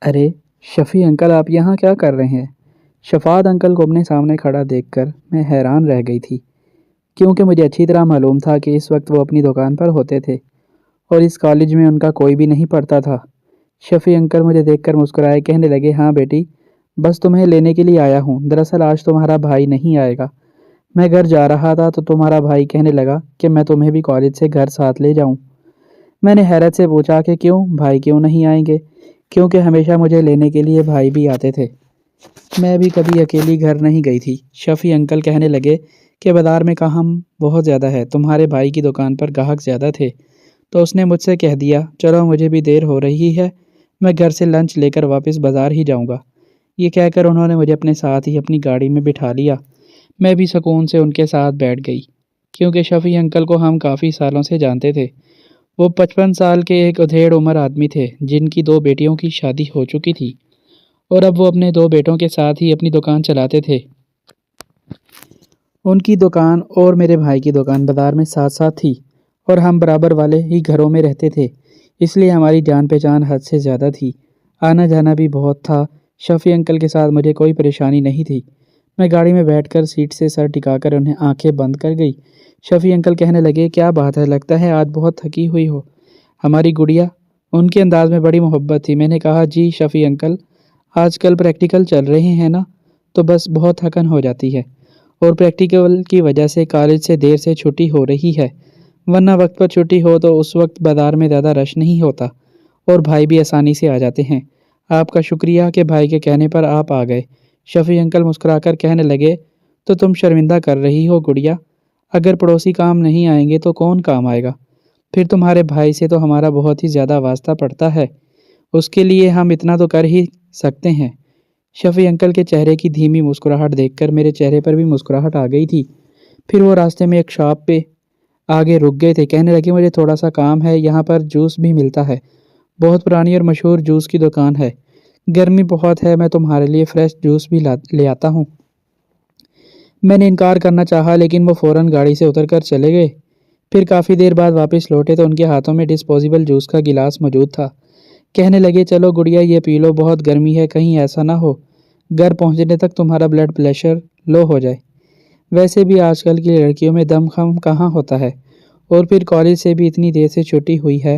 ارے شفیع uncle, آپ یہاں کیا کر رہے ہیں؟ شفاعت انکل کو اپنے سامنے کھڑا دیکھ کر میں حیران رہ گئی تھی، کیونکہ مجھے اچھی طرح معلوم تھا کہ اس وقت وہ اپنی دکان پر ہوتے تھے اور اس کالج میں ان کا کوئی بھی نہیں پڑھتا تھا۔ شفیع انکل مجھے دیکھ کر مسکرائے، کہنے لگے، ہاں بیٹی، بس تمہیں لینے کے لیے آیا ہوں۔ دراصل آج تمہارا بھائی نہیں آئے گا۔ میں گھر جا رہا تھا تو تمہارا بھائی کہنے لگا کہ میں تمہیں بھی کالج سے گھر ساتھ لے جاؤں۔ میں نے حیرت سے پوچھا کہ کیوں بھائی کیوں نہیں آئیں گے، کیونکہ ہمیشہ مجھے لینے کے لیے بھائی بھی آتے تھے۔ میں بھی کبھی اکیلی گھر نہیں گئی تھی۔ شفیع انکل کہنے لگے کہ بازار میں کام بہت زیادہ ہے، تمہارے بھائی کی دکان پر گاہک زیادہ تھے تو اس نے مجھ سے کہہ دیا چلو مجھے بھی دیر ہو رہی ہے، میں گھر سے لنچ لے کر واپس بازار ہی جاؤں گا۔ یہ کہہ کر انہوں نے مجھے اپنے ساتھ ہی اپنی گاڑی میں بٹھا لیا۔ میں بھی سکون سے ان کے ساتھ بیٹھ گئی، کیونکہ شفیع انکل کو ہم کافی سالوں سے جانتے تھے۔ وہ 55 سال کے ایک ادھیڑ عمر آدمی تھے جن کی 2 بیٹیوں کی شادی ہو چکی تھی اور اب وہ اپنے 2 بیٹوں کے ساتھ ہی اپنی دکان چلاتے تھے۔ ان کی دکان اور میرے بھائی کی دکان بازار میں ساتھ ساتھ تھی اور ہم برابر والے ہی گھروں میں رہتے تھے، اس لیے ہماری جان پہچان حد سے زیادہ تھی۔ آنا جانا بھی بہت تھا۔ شفیع انکل کے ساتھ مجھے کوئی پریشانی نہیں تھی۔ میں گاڑی میں بیٹھ کر سیٹ سے سر ٹکا کر انہیں آنکھیں بند کر گئی۔ شفیع انکل کہنے لگے، کیا بات ہے، لگتا ہے آج بہت تھکی ہوئی ہو۔ ہماری گڑیا؟ ان کے انداز میں بڑی محبت تھی۔ میں نے کہا، جی شفیع انکل، آج کل پریکٹیکل چل رہے ہیں نا، تو بس بہت تھکن ہو جاتی ہے، اور پریکٹیکل کی وجہ سے کالج سے دیر سے چھٹی ہو رہی ہے، ورنہ وقت پر چھٹی ہو تو اس وقت بازار میں زیادہ رش نہیں ہوتا اور بھائی بھی آسانی سے آ جاتے ہیں۔ آپ کا شکریہ کہ بھائی کے کہنے پر آپ آ گئے۔ شفیع انکل مسکرا کر کہنے لگے، تو تم شرمندہ کر رہی ہو گڑیا، اگر پڑوسی کام نہیں آئیں گے تو کون کام آئے گا؟ پھر تمہارے بھائی سے تو ہمارا بہت ہی زیادہ واسطہ پڑتا ہے، اس کے لیے ہم اتنا تو کر ہی سکتے ہیں۔ شفیع انکل کے چہرے کی دھیمی مسکراہٹ دیکھ کر میرے چہرے پر بھی مسکراہٹ آ گئی تھی۔ پھر وہ راستے میں ایک شاپ پہ آگے رک گئے تھے، کہنے لگے، مجھے تھوڑا سا کام ہے، یہاں پر جوس بھی ملتا ہے، بہت پرانی اور مشہور جوس کی دکان ہے، گرمی بہت ہے، میں تمہارے لیے فریش جوس بھی لے آتا ہوں۔ میں نے انکار کرنا چاہا لیکن وہ فوراً گاڑی سے اتر کر چلے گئے۔ پھر کافی دیر بعد واپس لوٹے تو ان کے ہاتھوں میں ڈسپوزیبل جوس کا گلاس موجود تھا۔ کہنے لگے، چلو گڑیا یہ پی لو، بہت گرمی ہے، کہیں ایسا نہ ہو گھر پہنچنے تک تمہارا بلڈ پریشر لو ہو جائے۔ ویسے بھی آج کل کی لڑکیوں میں دم خم کہاں ہوتا ہے، اور پھر کالج سے بھی اتنی دیر سے چھٹی ہوئی ہے،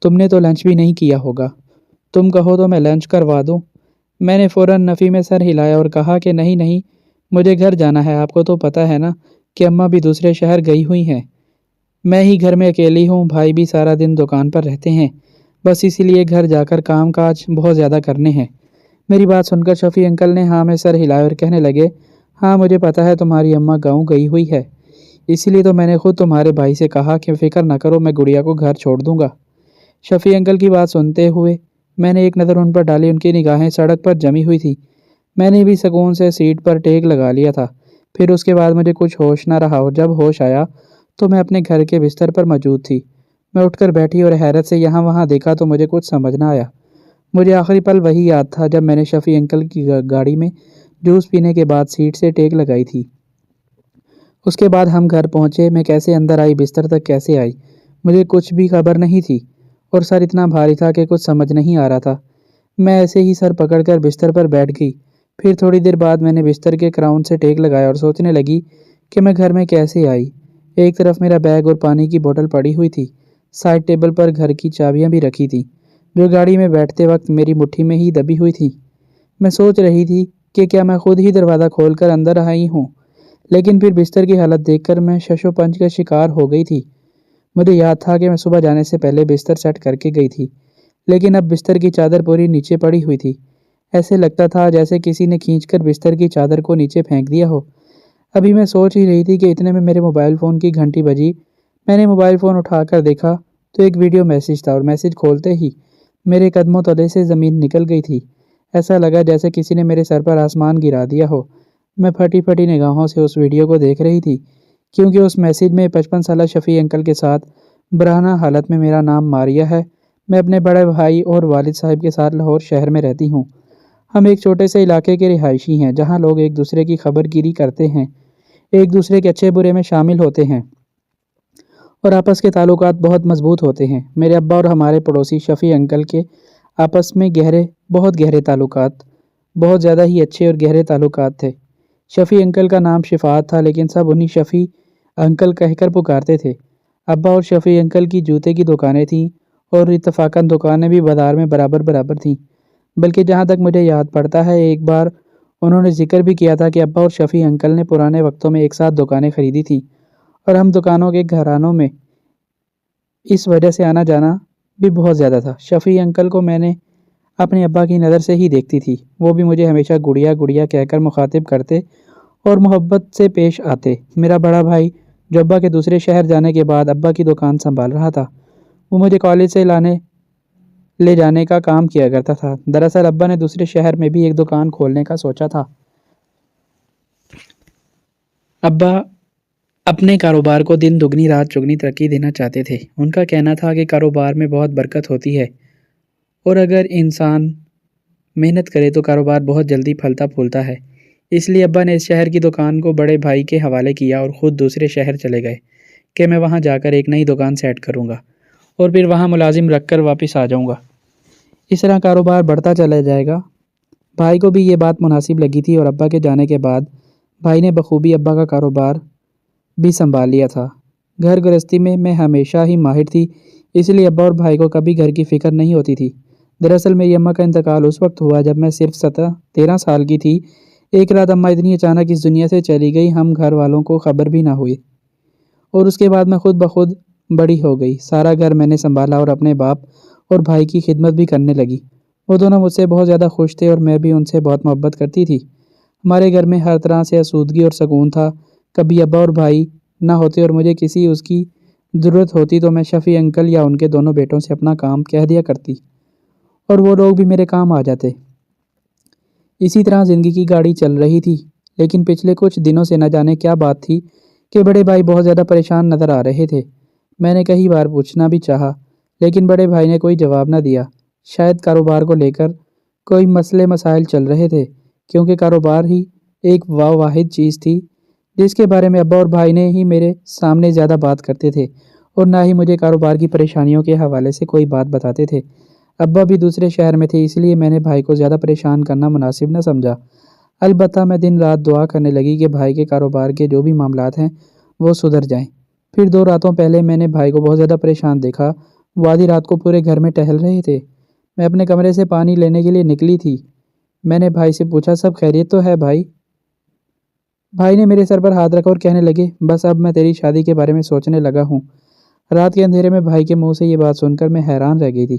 تم نے تو لنچ بھی نہیں کیا ہوگا، تم کہو تو میں لنچ کروا دوں۔ میں نے فوراً نفی میں سر ہلایا اور کہا کہ نہیں نہیں، مجھے گھر جانا ہے، آپ کو تو پتہ ہے نا کہ اماں بھی دوسرے شہر گئی ہوئی ہیں، میں ہی گھر میں اکیلی ہوں، بھائی بھی سارا دن دکان پر رہتے ہیں، بس اسی لیے گھر جا کر کام کاج بہت زیادہ کرنے ہیں۔ میری بات سن کر شفیع انکل نے ہاں میں سر ہلایا اور کہنے لگے، ہاں مجھے پتہ ہے تمہاری اماں گاؤں گئی ہوئی ہے، اسی لیے تو میں نے خود تمہارے بھائی سے کہا کہ فکر نہ کرو، میں گڑیا کو گھر چھوڑ دوں گا۔ شفیع انکل کی بات سنتے ہوئے میں نے ایک نظر ان پر ڈالی، ان کی نگاہیں سڑک پر جمی ہوئی تھی۔ میں نے بھی سکون سے سیٹ پر ٹیک لگا لیا تھا۔ پھر اس کے بعد مجھے کچھ ہوش نہ رہا اور جب ہوش آیا تو میں اپنے گھر کے بستر پر موجود تھی۔ میں اٹھ کر بیٹھی اور حیرت سے یہاں وہاں دیکھا تو مجھے کچھ سمجھ نہ آیا۔ مجھے آخری پل وہی یاد تھا جب میں نے شفیع انکل کی گاڑی میں جوس پینے کے بعد سیٹ سے ٹیک لگائی تھی۔ اس کے بعد ہم گھر پہنچے، میں کیسے اندر آئی، بستر تک کیسے آئی، مجھے کچھ بھی خبر نہیں تھی اور سر اتنا بھاری تھا کہ کچھ سمجھ نہیں آ رہا تھا۔ میں ایسے ہی سر پکڑ کر بستر پر بیٹھ گئی۔ پھر تھوڑی دیر بعد میں نے بستر کے کراؤن سے ٹیک لگایا اور سوچنے لگی کہ میں گھر میں کیسے آئی۔ ایک طرف میرا بیگ اور پانی کی بوتل پڑی ہوئی تھی، سائڈ ٹیبل پر گھر کی چابیاں بھی رکھی تھیں جو گاڑی میں بیٹھتے وقت میری مٹھی میں ہی دبی ہوئی تھی۔ میں سوچ رہی تھی کہ کیا میں خود ہی دروازہ کھول کر اندر آئی ہوں، لیکن پھر بستر کی حالت دیکھ کر میں شش و پنج کا شکار ہو گئی تھی۔ مجھے یاد تھا کہ میں صبح جانے سے پہلے بستر سیٹ کر کے گئی تھی، لیکن اب بستر کی چادر پوری نیچے پڑی ہوئی تھی۔ ایسے لگتا تھا جیسے کسی نے کھینچ کر بستر کی چادر کو نیچے پھینک دیا ہو۔ ابھی میں سوچ ہی رہی تھی کہ اتنے میں میرے موبائل فون کی گھنٹی بجی۔ میں نے موبائل فون اٹھا کر دیکھا تو ایک ویڈیو میسیج تھا اور میسیج کھولتے ہی میرے قدموں تلے سے زمین نکل گئی تھی۔ ایسا لگا جیسے کسی نے میرے سر پر آسمان گرا دیا ہو۔ میں پھٹی پھٹی نگاہوں سے اس ویڈیو کو دیکھ رہی تھی، کیونکہ اس میسیج میں 55 سالہ شفیع انکل کے ساتھ برہنہ حالت میں میرا نام ماریہ ہے۔ میں اپنے بڑے بھائی اور والد صاحب کے ساتھ لاہور شہر میں رہتی ہوں۔ ہم ایک چھوٹے سے علاقے کے رہائشی ہیں جہاں لوگ ایک دوسرے کی خبر گیری کرتے ہیں، ایک دوسرے کے اچھے برے میں شامل ہوتے ہیں اور آپس کے تعلقات بہت مضبوط ہوتے ہیں۔ میرے ابا اور ہمارے پڑوسی شفیع انکل کے آپس میں بہت گہرے تعلقات، بہت زیادہ ہی اچھے اور گہرے تعلقات تھے۔ شفیع انکل کا نام شفاعت تھا، لیکن سب انہیں شفیع انکل کہہ کر پکارتے تھے۔ ابا اور شفیع انکل کی جوتے کی دکانیں تھیں اور اتفاقاً دکانیں بھی بازار میں برابر تھیں، بلکہ جہاں تک مجھے یاد پڑتا ہے ایک بار انہوں نے ذکر بھی کیا تھا کہ ابا اور شفیع انکل نے پرانے وقتوں میں ایک ساتھ دکانیں خریدی تھیں اور ہم دکانوں کے گھرانوں میں اس وجہ سے آنا جانا بھی بہت زیادہ تھا۔ شفیع انکل کو میں نے اپنے ابا کی نظر سے ہی دیکھتی تھی، وہ بھی مجھے ہمیشہ گڑیا گڑیا کہہ کر مخاطب کرتے اور محبت سے پیش آتے۔ میرا بڑا بھائی جو ابا کے دوسرے شہر جانے کے بعد ابا کی دکان سنبھال رہا تھا، وہ مجھے کالج سے لے جانے کا کام کیا کرتا تھا۔ دراصل ابا نے دوسرے شہر میں بھی ایک دکان کھولنے کا سوچا تھا۔ ابا اپنے کاروبار کو دن دگنی رات چگنی ترقی دینا چاہتے تھے۔ ان کا کہنا تھا کہ کاروبار میں بہت برکت ہوتی ہے اور اگر انسان محنت کرے تو کاروبار بہت جلدی پھلتا پھولتا ہے۔ اس لیے ابا نے اس شہر کی دکان کو بڑے بھائی کے حوالے کیا اور خود دوسرے شہر چلے گئے کہ میں وہاں جا کر ایک نئی دکان سیٹ کروں گا اور پھر وہاں ملازم رکھ کر واپس آ جاؤں گا۔ اس طرح کاروبار بڑھتا چلا جائے گا۔ بھائی کو بھی یہ بات مناسب لگی تھی اور ابا کے جانے کے بعد بھائی نے بخوبی ابا کا کاروبار بھی سنبھال لیا تھا۔ گھر گرہستی میں ہمیشہ ہی ماہر تھی، اس لیے ابا اور بھائی کو کبھی گھر کی فکر نہیں ہوتی تھی۔ دراصل میری اماں کا انتقال اس وقت ہوا جب میں صرف 13 سال کی تھی۔ ایک رات اماں اتنی اچانک اس دنیا سے چلی گئی، ہم گھر والوں کو خبر بھی نہ ہوئی اور اس کے بعد میں خود بخود بڑی ہو گئی۔ سارا گھر میں نے سنبھالا اور اپنے باپ اور بھائی کی خدمت بھی کرنے لگی۔ وہ دونوں مجھ سے بہت زیادہ خوش تھے اور میں بھی ان سے بہت محبت کرتی تھی۔ ہمارے گھر میں ہر طرح سے آسودگی اور سکون تھا۔ کبھی ابا اور بھائی نہ ہوتے اور مجھے کسی اس کی ضرورت ہوتی تو میں شفیع انکل یا ان کے دونوں بیٹوں سے اپنا کام کہہ دیا کرتی اور وہ لوگ بھی میرے کام آ جاتے۔ اسی طرح زندگی کی گاڑی چل رہی تھی، لیکن پچھلے کچھ دنوں سے نہ جانے کیا بات تھی کہ بڑے بھائی بہت زیادہ پریشان نظر آ رہے تھے۔ میں نے کئی بار پوچھنا بھی چاہا، لیکن بڑے بھائی نے کوئی جواب نہ دیا۔ شاید کاروبار کو لے کر کوئی مسئلے مسائل چل رہے تھے، کیونکہ کاروبار ہی ایک واحد چیز تھی جس کے بارے میں ابا اور بھائی نے ہی میرے سامنے زیادہ بات کرتے تھے اور نہ ہی مجھے کاروبار کی پریشانیوں کے حوالے سے کوئی بات بتاتے تھے۔ ابا بھی دوسرے شہر میں تھے، اس لیے میں نے بھائی کو زیادہ پریشان کرنا مناسب نہ سمجھا۔ البتہ میں دن رات دعا کرنے لگی کہ بھائی کے کاروبار کے جو بھی معاملات ہیں وہ سدھر جائیں۔ پھر 2 راتوں پہلے میں نے بھائی کو بہت زیادہ پریشان دیکھا۔ وہ آدھی رات کو پورے گھر میں ٹہل رہے تھے۔ میں اپنے کمرے سے پانی لینے کے لیے نکلی تھی۔ میں نے بھائی سے پوچھا، سب خیریت تو ہے بھائی؟ بھائی نے میرے سر پر ہاتھ رکھا اور کہنے لگے، بس اب میں تیری شادی کے بارے میں سوچنے لگا ہوں۔ رات کے اندھیرے میں بھائی کے منہ سے یہ بات سن کر میں حیران رہ گئی تھی۔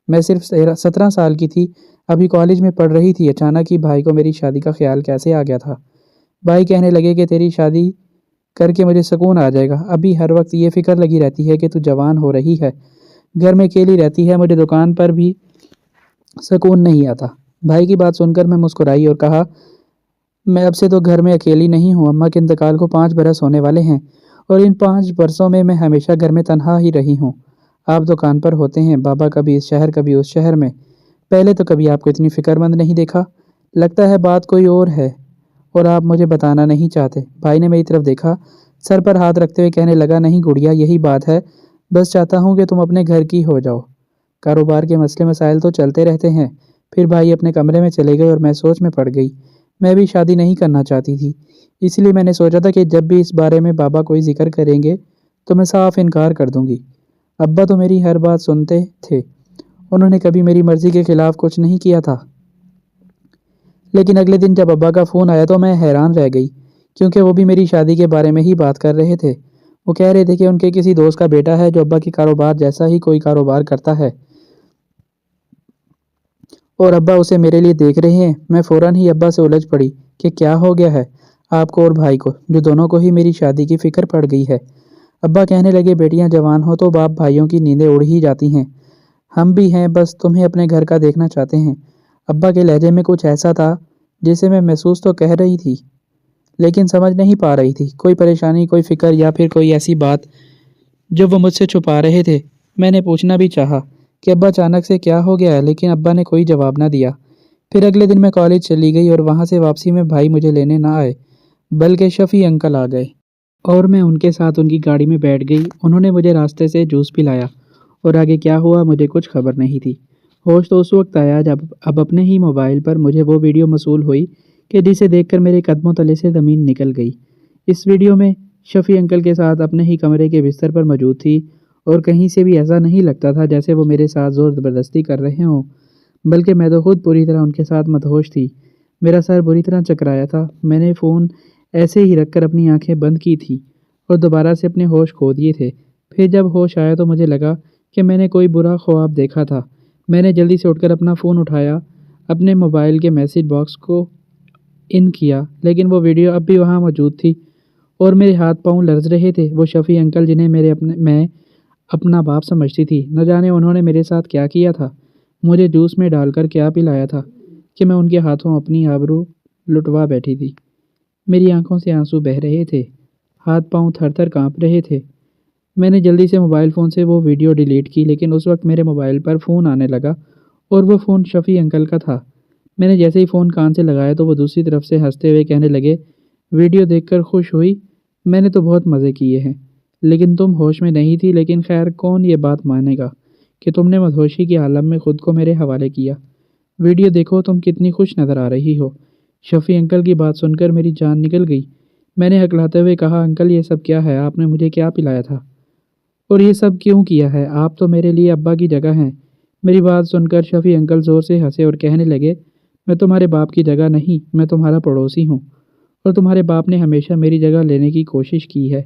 میں صرف 17 سال کی تھی، ابھی کالج میں پڑھ رہی تھی۔ اچانک ہی بھائی کو میری شادی کا خیال کیسے آ گیا تھا؟ بھائی کہنے لگے کہ تیری شادی کر کے مجھے سکون آ جائے گا۔ ابھی ہر وقت یہ فکر لگی رہتی ہے کہ تو جوان ہو رہی ہے، گھر میں اکیلی رہتی ہے، مجھے دکان پر بھی سکون نہیں آتا۔ بھائی کی بات سن کر میں مسکرائی اور کہا، میں اب سے تو گھر میں اکیلی نہیں ہوں۔ اماں کے انتقال کو 5 برس ہونے والے ہیں اور ان 5 برسوں میں ہمیشہ گھر میں تنہا ہی رہی ہوں۔ آپ دکان پر ہوتے ہیں، بابا کبھی اس شہر کبھی اس شہر میں۔ پہلے تو کبھی آپ کو اتنی فکر مند نہیں دیکھا۔ لگتا ہے بات کوئی اور ہے اور آپ مجھے بتانا نہیں چاہتے۔ بھائی نے میری طرف دیکھا، سر پر ہاتھ رکھتے ہوئے کہنے لگا، نہیں گڑیا، یہی بات ہے، بس چاہتا ہوں کہ تم اپنے گھر کی ہو جاؤ۔ کاروبار کے مسئلے مسائل تو چلتے رہتے ہیں۔ پھر بھائی اپنے کمرے میں چلے گئے اور میں سوچ میں پڑ گئی۔ میں بھی شادی نہیں کرنا چاہتی تھی، اس لیے میں نے سوچا تھا کہ جب بھی اس بارے میں بابا کوئی ذکر کریں گے تو میں صاف انکار کر دوں گی۔ ابا تو میری ہر بات سنتے تھے، انہوں نے کبھی میری مرضی کے خلاف کچھ نہیں کیا تھا۔ لیکن اگلے دن جب ابا کا فون آیا تو میں حیران رہ گئی، کیونکہ وہ بھی میری شادی کے بارے میں ہی بات کر رہے تھے۔ وہ کہہ رہے تھے کہ ان کے کسی دوست کا بیٹا ہے جو ابا کے کاروبار جیسا ہی کوئی کاروبار کرتا ہے اور ابا اسے میرے لیے دیکھ رہے ہیں۔ میں فوراً ہی ابا سے الجھ پڑی کہ کیا ہو گیا ہے آپ کو اور بھائی کو، جو دونوں کو ہی میری شادی کی فکر پڑ گئی ہے۔ ابا کہنے لگے، بیٹیاں جوان ہو تو باپ بھائیوں کی نیندیں اڑ ہی جاتی ہیں، ہم بھی ہیں، بس تمہیں اپنے گھر کا دیکھنا چاہتے ہیں۔ ابا کے لہجے میں کچھ ایسا تھا جسے میں محسوس تو کہہ رہی تھی لیکن سمجھ نہیں پا رہی تھی، کوئی پریشانی، کوئی فکر یا پھر کوئی ایسی بات جو وہ مجھ سے چھپا رہے تھے۔ میں نے پوچھنا بھی چاہا کہ ابا اچانک سے کیا ہو گیا ہے، لیکن ابا نے کوئی جواب نہ دیا۔ پھر اگلے دن میں کالج چلی گئی اور وہاں سے واپسی میں بھائی مجھے لینے نہ آئے بلکہ شفیع انکل آ گئے اور میں ان کے ساتھ ان کی گاڑی میں بیٹھ گئی۔ انہوں نے مجھے راستے سے جوس پلایا اور آگے کیا ہوا مجھے کچھ خبر نہیں تھی۔ ہوش تو اس وقت آیا جب اب اپنے ہی موبائل پر مجھے وہ ویڈیو موصول ہوئی کہ جسے دیکھ کر میرے قدموں تلے سے زمین نکل گئی۔ اس ویڈیو میں شفیع انکل کے ساتھ اپنے ہی کمرے کے بستر پر موجود تھی، اور کہیں سے بھی ایسا نہیں لگتا تھا جیسے وہ میرے ساتھ زور زبردستی کر رہے ہوں، بلکہ میں تو خود پوری طرح ان کے ساتھ مدہوش تھی۔ میرا سر بری طرح چکرایا تھا۔ میں نے فون ایسے ہی رکھ کر اپنی آنکھیں بند کی تھی اور دوبارہ سے اپنے ہوش کھو دیے تھے۔ پھر جب ہوش آیا تو مجھے لگا کہ میں نے کوئی برا خواب دیکھا تھا۔ میں نے جلدی سے اٹھ کر اپنا فون اٹھایا، اپنے موبائل کے میسیج باکس کو ان کیا، لیکن وہ ویڈیو اب بھی وہاں موجود تھی اور میرے ہاتھ پاؤں لرز رہے تھے۔ وہ شفیع انکل جنہیں میں اپنا باپ سمجھتی تھی، نہ جانے انہوں نے میرے ساتھ کیا کیا تھا، مجھے جوس میں ڈال کر کیا پلایا تھا کہ میں ان کے ہاتھوں اپنی آبرو لٹوا بیٹھی تھی۔ میری آنکھوں سے آنسو بہہ رہے تھے، ہاتھ پاؤں تھر تھر کانپ رہے تھے۔ میں نے جلدی سے موبائل فون سے وہ ویڈیو ڈیلیٹ کی، لیکن اس وقت میرے موبائل پر فون آنے لگا اور وہ فون شفیع انکل کا تھا۔ میں نے جیسے ہی فون کان سے لگایا تو وہ دوسری طرف سے ہنستے ہوئے کہنے لگے، ویڈیو دیکھ کر خوش ہوئی؟ میں نے تو بہت مزے کیے ہیں، لیکن تم ہوش میں نہیں تھی۔ لیکن خیر، کون یہ بات مانے گا کہ تم نے مدہوشی کے عالم میں خود کو میرے حوالے کیا۔ ویڈیو دیکھو، تم کتنی خوش نظر آ رہی ہو۔ شفیع انکل کی بات سن کر میری جان نکل گئی۔ میں نے ہکلاتے ہوئے کہا، انکل یہ سب کیا ہے؟ آپ نے مجھے کیا پلایا تھا اور یہ سب کیوں کیا ہے؟ آپ تو میرے لیے ابا کی جگہ ہیں۔ میری بات سن کر شفیع انکل زور سے ہنسے اور کہنے لگے، میں تمہارے باپ کی جگہ نہیں، میں تمہارا پڑوسی ہوں، اور تمہارے باپ نے ہمیشہ میری جگہ لینے کی کوشش کی ہے،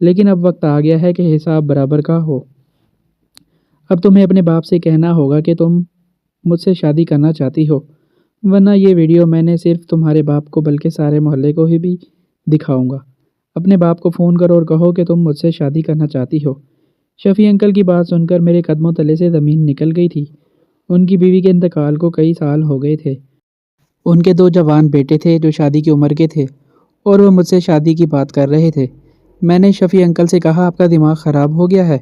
لیکن اب وقت آ گیا ہے کہ حساب برابر کا ہو۔ اب تمہیں اپنے باپ سے کہنا ہوگا کہ تم مجھ سے شادی کرنا چاہتی ہو، ورنہ یہ ویڈیو میں نے صرف تمہارے باپ کو بلکہ سارے محلے کو ہی بھی دکھاؤں گا۔ اپنے باپ کو فون کرو اور کہو کہ تم مجھ سے شادی کرنا چاہتی ہو۔ شفیع انکل کی بات سن کر میرے قدموں تلے سے زمین نکل گئی تھی۔ ان کی بیوی کے انتقال کو کئی سال ہو گئے تھے۔ ان کے 2 جوان بیٹے تھے جو شادی کی عمر کے تھے، اور وہ مجھ سے شادی کی بات کر رہے تھے۔ میں نے شفیع انکل سے کہا، آپ کا دماغ خراب ہو گیا ہے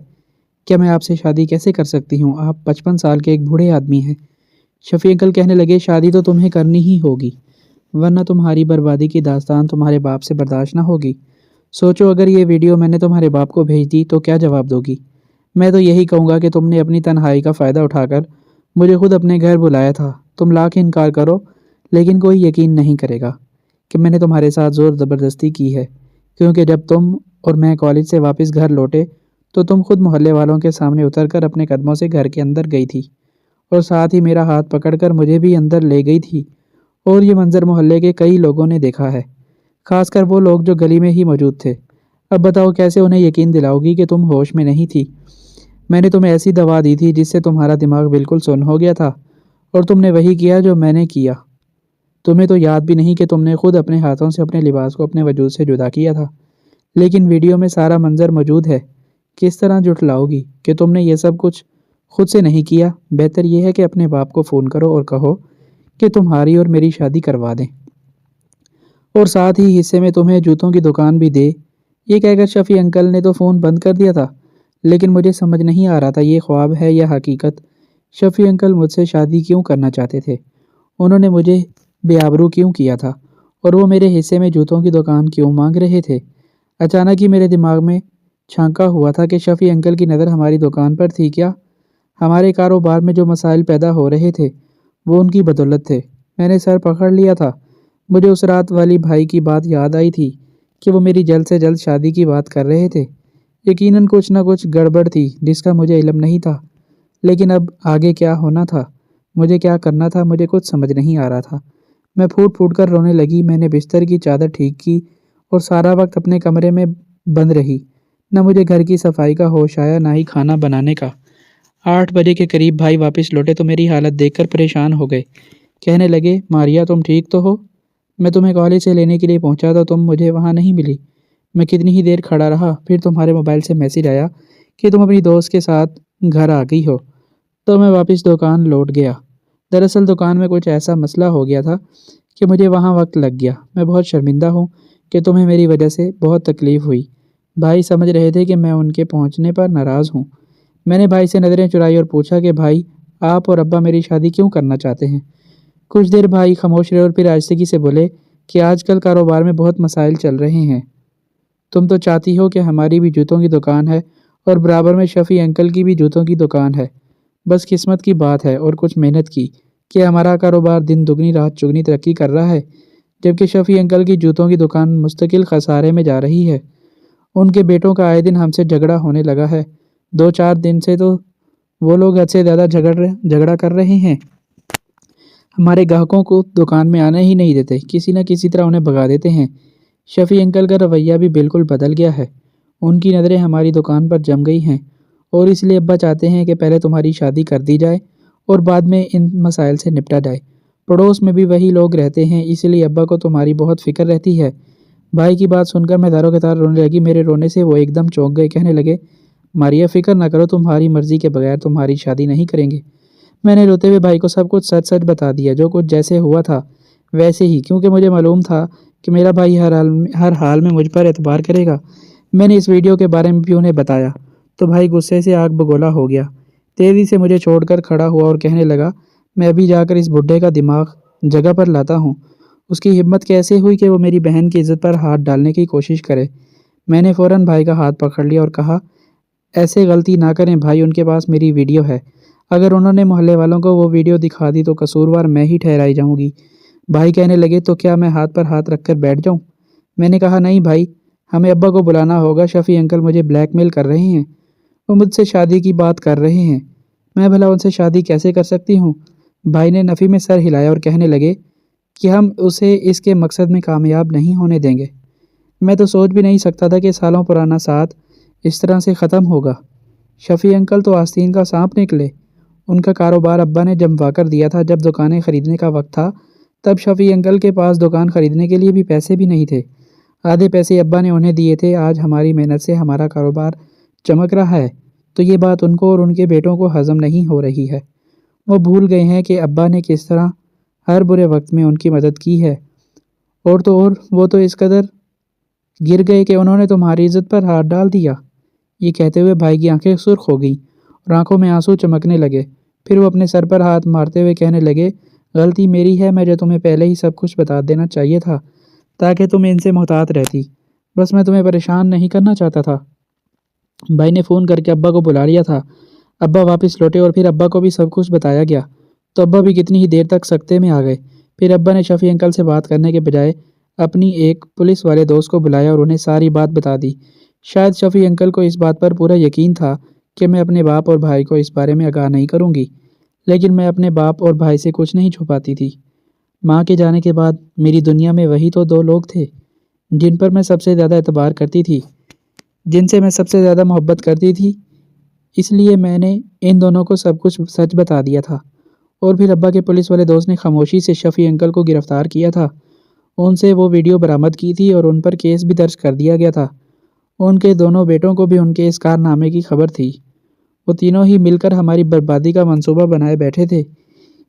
کیا؟ میں آپ سے شادی کیسے کر سکتی ہوں؟ آپ 55 سال کے ایک بوڑھے آدمی ہیں۔ شفیع انکل کہنے لگے، شادی تو تمہیں کرنی ہی ہوگی، ورنہ تمہاری بربادی کی داستان تمہارے باپ سے برداشت نہ ہوگی۔ سوچو، اگر یہ ویڈیو میں نے تمہارے باپ کو بھیج دی تو کیا جواب دو گی؟ میں تو یہی کہوں گا کہ تم نے اپنی تنہائی کا فائدہ اٹھا کر مجھے خود اپنے گھر بلایا تھا۔ تم لاکھ انکار کرو، لیکن کوئی یقین نہیں کرے گا کہ میں نے تمہارے ساتھ زور زبردستی کی ہے، کیونکہ جب تم اور میں کالج سے واپس گھر لوٹے تو تم خود محلے والوں کے سامنے اتر کر اپنے قدموں سے گھر کے اندر گئی تھی، اور ساتھ ہی میرا ہاتھ پکڑ کر مجھے بھی اندر لے گئی تھی، اور یہ منظر محلے کے کئی لوگوں نے دیکھا ہے، خاص کر وہ لوگ جو گلی میں ہی موجود تھے۔ اب بتاؤ کیسے انہیں یقین دلاؤ گی کہ تم ہوش میں نہیں تھی؟ میں نے تمہیں ایسی دوا دی تھی جس سے تمہارا دماغ بالکل سن ہو گیا تھا، اور تم نے وہی کیا جو میں نے کیا۔ تمہیں تو یاد بھی نہیں کہ تم نے خود اپنے ہاتھوں سے اپنے لباس کو اپنے وجود سے جدا کیا تھا، لیکن ویڈیو میں سارا منظر موجود ہے۔ کس طرح جھٹلاؤ گی کہ تم نے یہ سب کچھ خود سے نہیں کیا؟ بہتر یہ ہے کہ اپنے باپ کو فون کرو اور کہو کہ تمہاری اور میری شادی کروا دیں، اور ساتھ ہی حصے میں تمہیں جوتوں کی دکان بھی دے۔ یہ کہہ کر شفیع انکل نے تو فون بند کر دیا تھا، لیکن مجھے سمجھ نہیں آ رہا تھا یہ خواب ہے یا حقیقت۔ شفیع انکل مجھ سے شادی کیوں کرنا چاہتے تھے؟ انہوں نے مجھے بے آبرو کیوں کیا تھا؟ اور وہ میرے حصے میں جوتوں کی دکان کیوں مانگ رہے تھے؟ اچانک ہی میرے دماغ میں چھانکا ہوا تھا کہ شفیع انکل کی نظر ہماری دکان پر تھی کیا؟ ہمارے کاروبار میں جو مسائل پیدا ہو رہے تھے وہ ان کی بدولت تھے۔ میں نے سر پکڑ لیا تھا۔ مجھے اس رات والی بھائی کی بات یاد آئی تھی کہ وہ میری جلد سے جلد شادی کی بات کر رہے تھے۔ یقیناً کچھ نہ کچھ گڑبڑ تھی جس کا مجھے علم نہیں تھا، لیکن اب آگے کیا ہونا تھا، مجھے کیا کرنا تھا، مجھے کچھ سمجھ نہیں آ رہا تھا۔ میں پھوٹ پھوٹ کر رونے لگی۔ میں نے بستر کی چادر ٹھیک کی اور سارا وقت اپنے کمرے میں بند رہی۔ نہ مجھے گھر کی صفائی کا ہوش آیا، نہ ہی کھانا بنانے کا۔ 8 بجے کے قریب بھائی واپس لوٹے تو میری حالت دیکھ کر پریشان ہو گئے۔ کہنے لگے، ماریا تم ٹھیک تو ہو؟ میں تمہیں کالج سے لینے کے لیے پہنچا تو تم مجھے وہاں نہیں ملی۔ میں کتنی ہی دیر کھڑا رہا، پھر تمہارے موبائل سے میسیج آیا کہ تم اپنی دوست کے ساتھ گھر آ گئی ہو، تو میں واپس دکان لوٹ گیا۔ دراصل دکان میں کچھ ایسا مسئلہ ہو گیا تھا کہ مجھے وہاں وقت لگ گیا۔ میں بہت شرمندہ ہوں کہ تمہیں میری وجہ سے بہت تکلیف ہوئی۔ بھائی سمجھ رہے تھے کہ میں ان کے پہنچنے پر ناراض ہوں۔ میں نے بھائی سے نظریں چرائی اور پوچھا کہ بھائی، آپ اور ابا میری شادی کیوں کرنا چاہتے ہیں؟ کچھ دیر بھائی خاموش رہے اور پھر آہستگی سے بولے کہ آج کل کاروبار میں بہت مسائل چل رہے ہیں۔ تم تو چاہتی ہو کہ ہماری بھی جوتوں کی دکان ہے اور برابر میں شفیع انکل کی بھی جوتوں کی دکان ہے۔ بس قسمت کی بات ہے اور کچھ محنت کی کہ ہمارا کاروبار دن دگنی رات چگنی ترقی کر رہا ہے، جبکہ شفیع انکل کی جوتوں کی دکان مستقل خسارے میں جا رہی ہے۔ ان کے بیٹوں کا آئے دن ہم سے جھگڑا ہونے لگا ہے۔ 2-4 دن سے تو وہ لوگ حد سے زیادہ جھگڑا کر رہے ہیں۔ ہمارے گاہکوں کو دکان میں آنے ہی نہیں دیتے، کسی نہ کسی طرح انہیں بھگا دیتے ہیں۔ شفیع انکل کا رویہ بھی بالکل بدل گیا ہے۔ ان کی نظریں ہماری دکان پر جم گئی ہیں اور اس لیے ابا چاہتے ہیں کہ پہلے تمہاری شادی کر دی جائے اور بعد میں ان مسائل سے نپٹا جائے۔ پڑوس میں بھی وہی لوگ رہتے ہیں، اس لیے ابا کو تمہاری بہت فکر رہتی ہے۔ بھائی کی بات سن کر میں داروں کے تار رونے لگی۔ میرے رونے سے وہ ایک دم چونک گئے، کہنے لگے، ماریا فکر نہ کرو، تمہاری مرضی کے بغیر تمہاری شادی نہیں کریں گے۔ میں نے روتے ہوئے بھائی کو سب کچھ سچ سچ بتا دیا، جو کچھ جیسے ہوا تھا ویسے ہی، کیونکہ مجھے معلوم تھا کہ میرا بھائی ہر حال میں مجھ پر اعتبار کرے گا۔ میں نے اس ویڈیو کے بارے میں بھی انہیں بتایا تو بھائی غصے سے آگ بگولا ہو گیا، تیزی سے مجھے چھوڑ کر کھڑا ہوا اور کہنے لگا، میں ابھی جا کر اس بڈھے کا دماغ جگہ پر لاتا ہوں۔ اس کی ہمت کیسے ہوئی کہ وہ میری بہن کی عزت پر ہاتھ ڈالنے کی کوشش کرے؟ میں نے فوراً بھائی کا ہاتھ پکڑ لیا اور کہا، ایسے غلطی نہ کریں بھائی، ان کے پاس میری ویڈیو ہے، اگر انہوں نے محلے والوں کو وہ ویڈیو دکھا دی تو قصوروار میں ہی ٹھہرائی جاؤں گی۔ بھائی کہنے لگے، تو کیا میں ہاتھ پر ہاتھ رکھ کر بیٹھ جاؤں؟ میں نے کہا، نہیں بھائی، ہمیں ابا کو بلانا ہوگا، شفیع انکل مجھے بلیک میل کر رہے ہیں، وہ مجھ سے شادی کی بات کر رہے ہیں، میں بھلا ان سے شادی کیسے کر سکتی ہوں؟ بھائی نے نفی میں سر ہلایا اور کہنے لگے کہ ہم اسے اس کے مقصد میں کامیاب نہیں ہونے دیں گے۔ میں تو سوچ بھی نہیں سکتا تھا کہ سالوں پرانا ساتھ اس طرح سے ختم ہوگا۔ شفیع انکل تو آستین کا سانپ نکلے۔ ان کا کاروبار ابا نے جموا کر دیا تھا۔ جب دکانیں خریدنے کا وقت تھا تب شفیع انکل کے پاس دکان خریدنے کے لیے بھی پیسے بھی نہیں تھے۔ آدھے پیسے ابا نے انہیں دیے تھے۔ آج ہماری محنت سے ہمارا کاروبار چمک رہا ہے تو یہ بات ان کو اور ان کے بیٹوں کو ہضم نہیں ہو رہی ہے۔ وہ بھول گئے ہیں کہ ابا نے کس طرح ہر برے وقت میں ان کی مدد کی ہے، اور وہ تو اس قدر گر گئے کہ انہوں نے تمہاری عزت پر ہاتھ ڈال دیا۔ یہ کہتے ہوئے بھائی کی آنکھیں سرخ ہو گئیں اور آنکھوں میں آنسو چمکنے لگے۔ پھر وہ اپنے سر پر ہاتھ مارتے ہوئے کہنے لگے، غلطی میری ہے، مجھے تمہیں پہلے ہی سب کچھ بتا دینا چاہیے تھا تاکہ تم ان سے محتاط رہتی، بس میں تمہیں پریشان نہیں کرنا چاہتا تھا۔ بھائی نے فون کر کے ابا کو بلا لیا تھا۔ ابا واپس لوٹے اور پھر ابا کو بھی سب کچھ بتایا گیا تو ابا بھی کتنی ہی دیر تک سکتے میں آ گئے۔ پھر ابا نے شفیع انکل سے بات کرنے کے بجائے اپنی ایک پولیس والے دوست کو بلایا اور انہیں ساری بات بتا دی۔ شاید شفیع انکل کو اس بات پر پورا یقین تھا کہ میں اپنے باپ اور بھائی کو اس بارے میں آگاہ نہیں کروں گی، لیکن میں اپنے باپ اور بھائی سے کچھ نہیں چھپاتی تھی۔ ماں کے جانے کے بعد میری دنیا میں وہی تو 2 لوگ تھے جن پر میں سب سے زیادہ اعتبار کرتی تھی، جن سے میں سب سے زیادہ محبت کرتی تھی، اس لیے میں نے ان دونوں کو سب کچھ سچ بتا دیا تھا۔ اور پھر ابا کے پولیس والے دوست نے خاموشی سے شفیع انکل کو گرفتار کیا تھا، ان سے وہ ویڈیو برآمد کی تھی اور ان پر کیس بھی درج کر دیا گیا تھا۔ ان کے دونوں بیٹوں کو بھی ان کے اس کارنامے کی خبر تھی۔ وہ تینوں ہی مل کر ہماری بربادی کا منصوبہ بنائے بیٹھے تھے،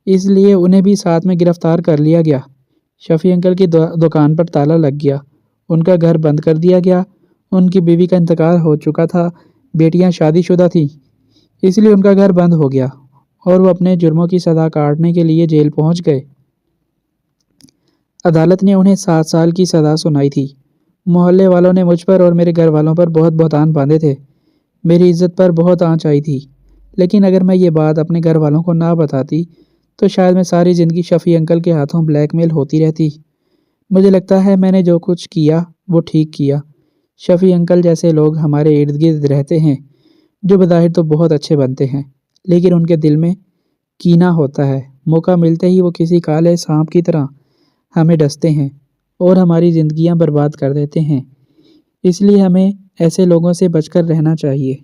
اس لیے انہیں بھی ساتھ میں گرفتار کر لیا گیا۔ شفیع انکل کی دکان پر تالا لگ گیا، ان کا گھر بند کر دیا گیا۔ ان کی بیوی کا انتقال ہو چکا تھا، بیٹیاں شادی شدہ تھیں، اس لیے ان کا گھر بند ہو گیا اور وہ اپنے جرموں کی سزا کاٹنے کے لیے جیل پہنچ گئے۔ عدالت نے انہیں 7 سال کی سزا سنائی تھی۔ محلے والوں نے مجھ پر اور میرے گھر والوں پر بہت بہتان باندھے تھے، میری عزت پر بہت آنچ آئی تھی، لیکن اگر میں یہ بات اپنے گھر والوں کو نہ بتاتی تو شاید میں ساری زندگی شفیع انکل کے ہاتھوں بلیک میل ہوتی رہتی۔ مجھے لگتا ہے میں نے جو کچھ کیا وہ ٹھیک کیا۔ شفیع انکل جیسے لوگ ہمارے ارد گرد رہتے ہیں جو بظاہر تو بہت اچھے بنتے ہیں، لیکن ان کے دل میں کینہ ہوتا ہے۔ موقع ملتے ہی وہ کسی کالے سانپ کی طرح ہمیں ڈستے ہیں اور ہماری زندگیاں برباد کر دیتے ہیں۔ اس لیے ہمیں ایسے لوگوں سے بچ کر رہنا چاہیے۔